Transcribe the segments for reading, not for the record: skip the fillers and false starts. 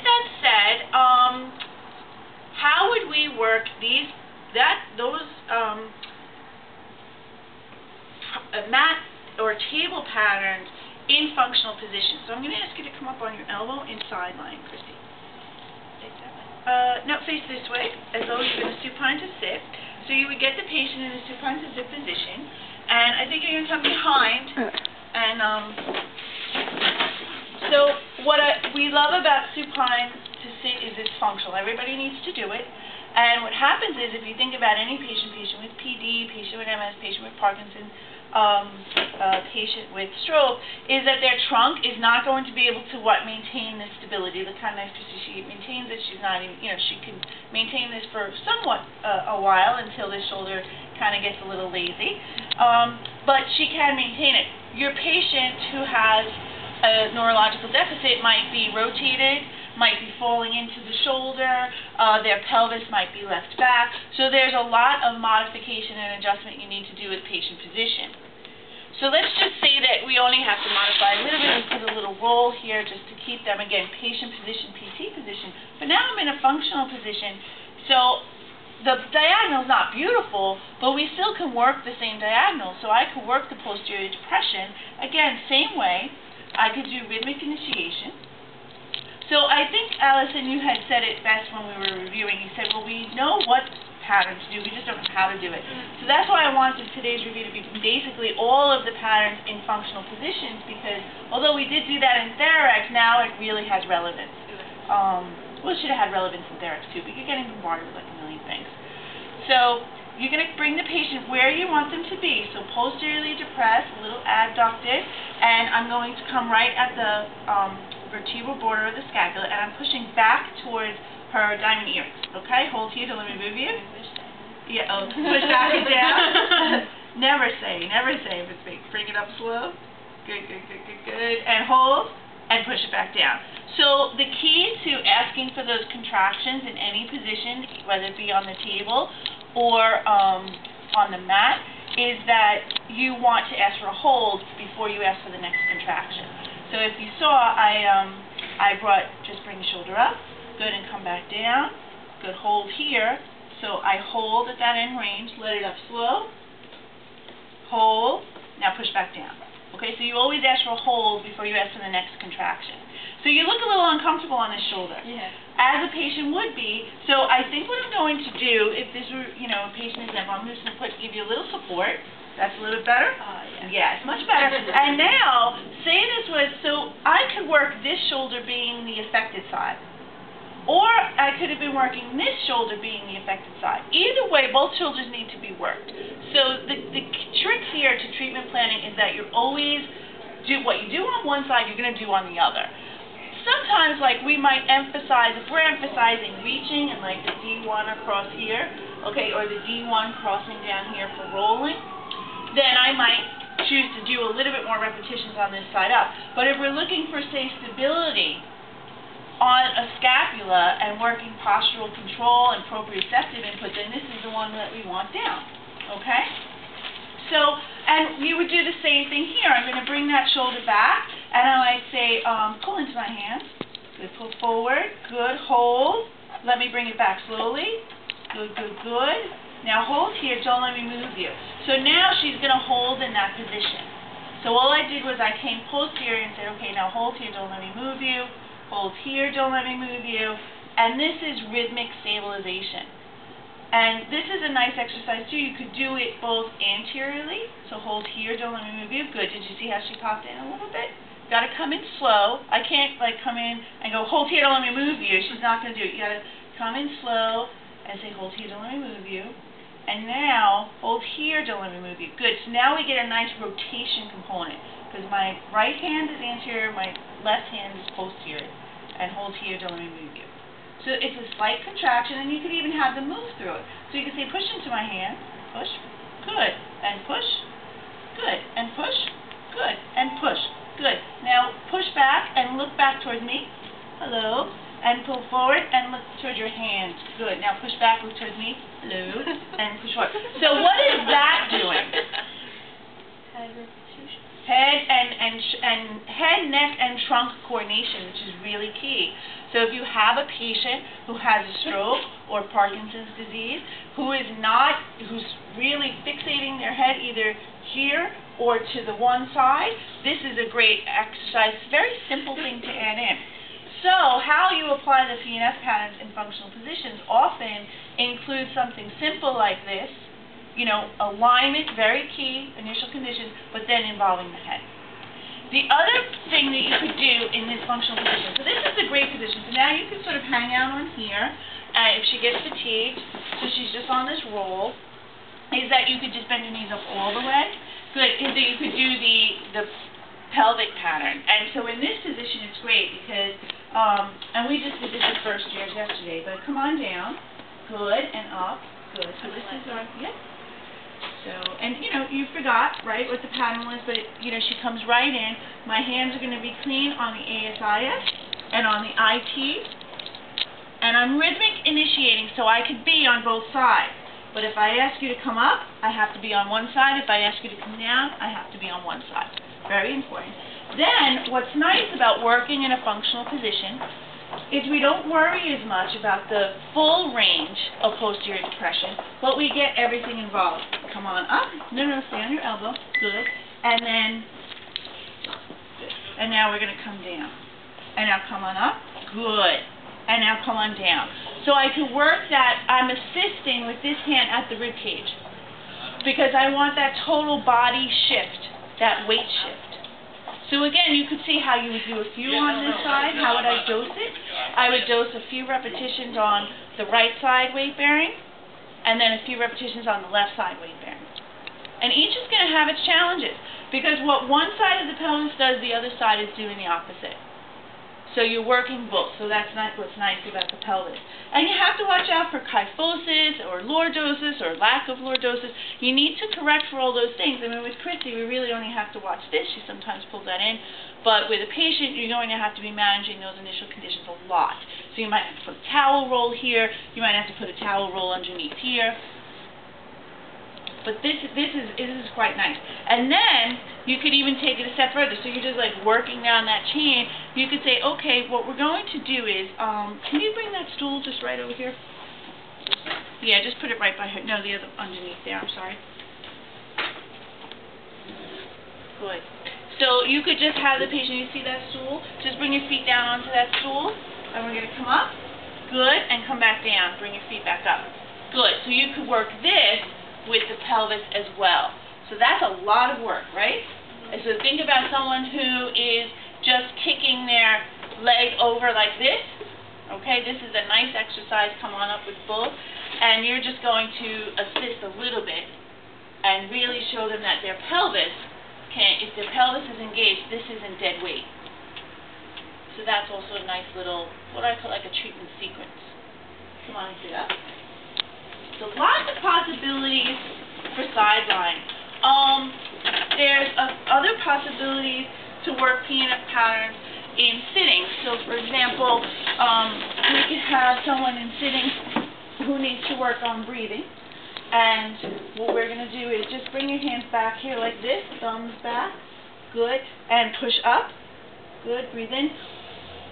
that said, how would we work those mat or table patterns in functional positions? So I'm going to ask you to come up on your elbow in side lying, Christy. No, face this way, as though you're going to supine to sit. So you would get the patient in a supine to sit position, and I think you're going to come behind. And so what we love about supine to sit is it's functional. Everybody needs to do it. And what happens is, if you think about any patient with PD, patient with MS, patient with Parkinson's, patient with stroke, is that their trunk is not going to be able to maintain the stability. Look how nice she maintains it. She's not even, she can maintain this for somewhat a while until the shoulder kind of gets a little lazy, but she can maintain it. Your patient who has a neurological deficit might be rotated, might be falling into the shoulder, their pelvis might be left back. So there's a lot of modification and adjustment you need to do with patient position. So let's just say that we only have to modify a little bit and put a little roll here just to keep them, again, patient position, PT position. But now I'm in a functional position. So the diagonal's not beautiful, but we still can work the same diagonal. So I could work the posterior depression. Again, same way. I could do rhythmic initiation. So I think, Allison, you had said it best when we were reviewing. You said, well, we know what pattern to do, we just don't know how to do it. So that's why I wanted today's review to be basically all of the patterns in functional positions, because although we did do that in Therarex, now it really has relevance. Well, it should have had relevance in Therarex too, but you're getting bombarded with like a million things. So you're going to bring the patient where you want them to be. So posteriorly depressed, a little adducted, and I'm going to come right at the vertebral border of the scapula, and I'm pushing back towards her diamond earrings. Okay? Hold here, don't let me move you. Yeah, push back and down. Never say if it's big. Bring it up slow. Good. And hold, and push it back down. So the key to asking for those contractions in any position, whether it be on the table or on the mat, is that you want to ask for a hold before you ask for the next contraction. So if you saw, I just bring the shoulder up, good, and come back down, good, hold here. So I hold at that end range, let it up slow, hold, now push back down. Okay, so you always ask for a hold before you ask for the next contraction. So you look a little uncomfortable on this shoulder, as a patient would be. So I think what I'm going to do, if this were, a patient example, I'm just going to give you a little support. That's a little bit better? Yes, much better. And now, say this was, so I could work this shoulder being the affected side. Or I could have been working this shoulder being the affected side. Either way, both shoulders need to be worked. So the trick here to treatment planning is that you always do what you do on one side, you're going to do on the other. Sometimes, like, we might emphasize, if we're emphasizing reaching and like the D1 across here, okay, or the D1 crossing down here for rolling, then I might choose to do a little bit more repetitions on this side up. But if we're looking for, say, stability on a scapula and working postural control and proprioceptive input, then this is the one that we want down, okay? So, and you would do the same thing here. I'm going to bring that shoulder back, and I might say, pull into my hands. Good, pull forward. Good, hold. Let me bring it back slowly. Good. Now hold here, don't let me move you. So now she's going to hold in that position. So all I did was I came posterior and said, okay, now hold here, don't let me move you. Hold here, don't let me move you. And this is rhythmic stabilization. And this is a nice exercise too. You could do it both anteriorly. So hold here, don't let me move you. Good. Did you see how she popped in a little bit? Got to come in slow. I can't like come in and go, hold here, don't let me move you. She's not going to do it. You got to come in slow and say, hold here, don't let me move you. And now, hold here, don't let me move you. Good. So now we get a nice rotation component, because my right hand is anterior, my left hand is posterior. And hold here, don't let me move you. So it's a slight contraction, and you could even have them move through it. So you can say, push into my hand, push, good, and push, good, and push, good, and push, good. Now push back and look back toward me. Hello. And pull forward and look toward your hands. Good. Now push back, look towards me. Hello. And push forward. So what is that doing? Head, neck, and trunk coordination, which is really key. So if you have a patient who has a stroke or Parkinson's disease, who's really fixating their head either here or to the one side, this is a great exercise. Very simple thing to add in. So how you apply the PNF patterns in functional positions often includes something simple like this, alignment, very key, initial conditions, but then involving the head. The other thing that you could do in this functional position, so this is a great position, so now you can sort of hang out on here, if she gets fatigued, so she's just on this roll, is that you could just bend your knees up all the way. Good, is that you could do the pelvic pattern. And so in this position it's great because, and we just did this the first years yesterday, but come on down, good, and up, good. So this is our, So, and you forgot, right, what the pattern was, but she comes right in. My hands are going to be clean on the ASIS and on the IT, and I'm rhythmic initiating, so I could be on both sides. But if I ask you to come up, I have to be on one side. If I ask you to come down, I have to be on one side. Very important. Then, what's nice about working in a functional position is we don't worry as much about the full range of posterior depression, but we get everything involved. Come on up. No, stay on your elbow. Good. And then, and now we're going to come down. And now come on up. Good. And now come on down. So I can work that, I'm assisting with this hand at the rib cage because I want that total body shift, that weight shift. So again, you could see how you would do a few on this side. How would I dose it? I would dose a few repetitions on the right side weight bearing and then a few repetitions on the left side weight bearing. And each is going to have its challenges because what one side of the pelvis does, the other side is doing the opposite. So you're working both, so that's not what's nice about the pelvis. And you have to watch out for kyphosis or lordosis or lack of lordosis. You need to correct for all those things. I mean, with Christy, we really only have to watch this. She sometimes pulls that in. But with a patient, you're going to have to be managing those initial conditions a lot. So you might have to put a towel roll here. You might have to put a towel roll underneath here. But this is quite nice. And then you could even take it a step further. So you're just like working down that chain. You could say, okay, what we're going to do is, can you bring that stool just right over here? Yeah, just put it right by her. No, the other underneath there. I'm sorry. Good. So you could just have the patient, you see that stool? Just bring your feet down onto that stool. And we're going to come up. Good. And come back down. Bring your feet back up. Good. So you could work this with the pelvis as well. So that's a lot of work, right? And so think about someone who is just kicking their leg over like this. Okay, this is a nice exercise. Come on up with both. And you're just going to assist a little bit and really show them that their pelvis if their pelvis is engaged, this isn't dead weight. So that's also a nice little, what I call like a treatment sequence. Come on and sit up. So lots of possibilities for sideline. There's other possibilities to work PNF patterns in sitting. So for example, we could have someone in sitting who needs to work on breathing. And what we're going to do is just bring your hands back here like this, thumbs back, good, and push up, good, breathe in,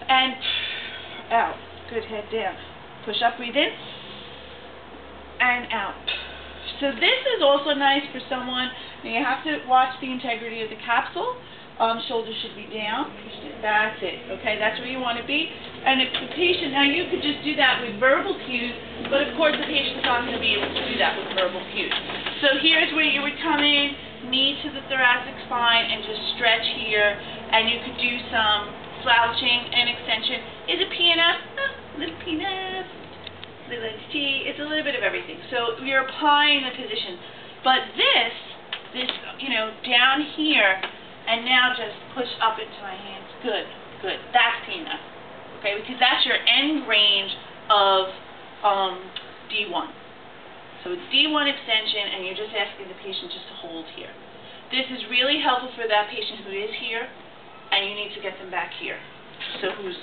and out, good, head down, push up, breathe in, and out. So this is also nice for someone, and you have to watch the integrity of the capsule. Shoulders should be down. That's it. Okay, that's where you want to be. And if the patient, now you could just do that with verbal cues, but of course the patient's not going to be able to do that with verbal cues. So here's where you would come in, knee to the thoracic spine, and just stretch here. And you could do some slouching and extension. Is it PNF? Little PNF. Little HT. It's a little bit of everything. So you're applying the position. But this, down here, and now just push up into my hands. Good, good. That's PNF. Okay, because that's your end range of D1. So it's D1 extension, and you're just asking the patient just to hold here. This is really helpful for that patient who is here, and you need to get them back here. So who's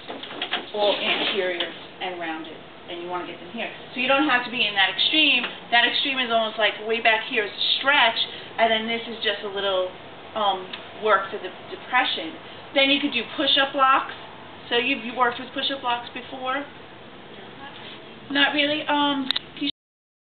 all anterior and rounded, and you want to get them here. So you don't have to be in that extreme. That extreme is almost like way back here is a stretch, and then this is just a little work for the depression. Then you could do push-up blocks. So you've worked with push-up blocks before? No, not really. Not really?